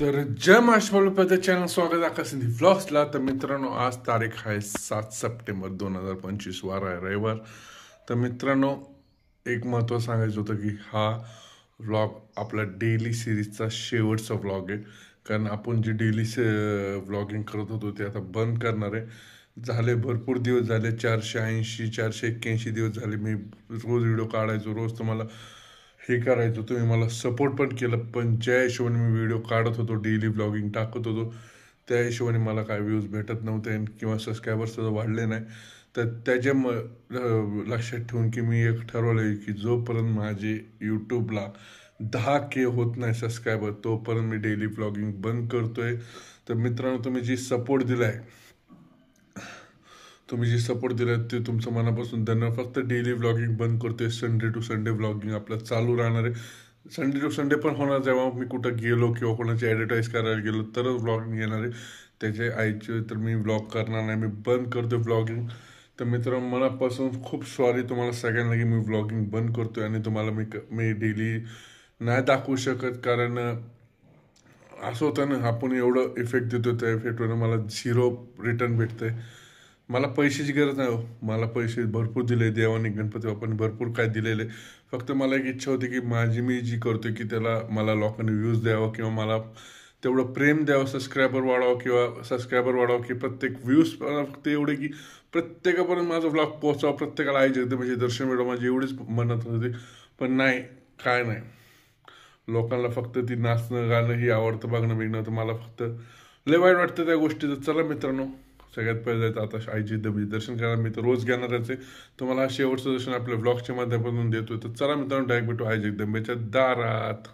तर जय महाराष्ट्र चॅनल स्वागत आकाश व्लॉग्सला. तर मित्रांनो, आज तारीख आहे 7 सप्टेंबर 2025, वार आहे रविवार. तर मित्रांनो, एक महत्त्व सांगायचं होतं की हा व्लॉग आपला डेली सिरीजचा शेवटचा व्लॉग आहे. कारण आपण जे डेली व्लॉगिंग करत होतो ते आता बंद करणार आहे. झाले भरपूर दिवस झाले, 480 481 दिवस झाले मी रोज व्हिडिओ काढायचो, रोज तुम्हाला हे करायचो. तुम्ही मला सपोर्ट पण केलं, पण ज्या हिशोबाने मी व्हिडिओ काढत होतो, डेली व्लॉगिंग टाकत होतो, त्या हिशोबाने मला काय व्ह्यूज भेटत नव्हते किंवा सबस्क्रायबर्स वाढले नाही. तर त्याच्या लक्षात ठेवून की मी एक ठरवलं आहे की जोपर्यंत माझे यूट्यूबला 10K होत नाही सबस्क्रायबर, तोपर्यंत मी डेली व्लॉगिंग बंद करतोय. तर मित्रांनो, तुम्ही जी सपोर्ट दिला ते तुमचं मनापासून धन्यवाद. फक्त डेली व्लॉगिंग बंद करतोय, संडे टू संडे व्लॉगिंग आपलं चालू राहणार आहे. संडे टू संडे पण होणार जेव्हा मी कुठं गेलो किंवा कोणाची ॲडव्हर्टाईज करायला गेलो तरच व्लॉगिंग येणार आहे. त्याच्या आईचे तर मी व्लॉग करणार नाही, मी बंद करतो व्लॉगिंग. तर मित्रांनो, मनापासून खूप सॉरी तुम्हाला सगळ्यांना की मी व्लॉगिंग बंद करतोय आणि तुम्हाला मी डेली नाही दाखवू शकत. कारण असं होतं ना, आपण एवढं इफेक्ट देतो, त्या इफेक्टवर मला 0 रिटर्न भेटतंय. मला पैशाची गरज नाही हो, मला पैसे भरपूर दिले देवाने, गणपती बाप्पाने भरपूर काय दिलेले. फक्त मला एक इच्छा होती की मी जी करतोय की त्याला मला लोकांनी व्ह्यूज द्यावं किंवा मला तेवढं प्रेम द्यावं, सबस्क्रायबर वाढावं की प्रत्येक व्ह्यूज फक्त एवढे की प्रत्येकापर्यंत माझं व्लॉग पोहोचावं, प्रत्येकाला आई जगदंबेचे दर्शन मिळावं, माझी एवढीच म्हणत होती. पण नाही, काय नाही, लोकांना फक्त ती नाचणं गाणं ही आवडतं, बघणं बिघणं. तर मला फक्त लय वाईट वाटतं त्या गोष्टीचं. चला मित्रांनो, सगळ्यात पहिले जायचं आता आईची दर्शन करायला. मी तर रोज घेणारच आहे, तुम्हाला शेवटचं दर्शन आपल्या व्लॉगच्या माध्यमातून देतोय. तर चला मित्रांनो, डायरेक्ट भेटू आई जगदंबेच्या दारात.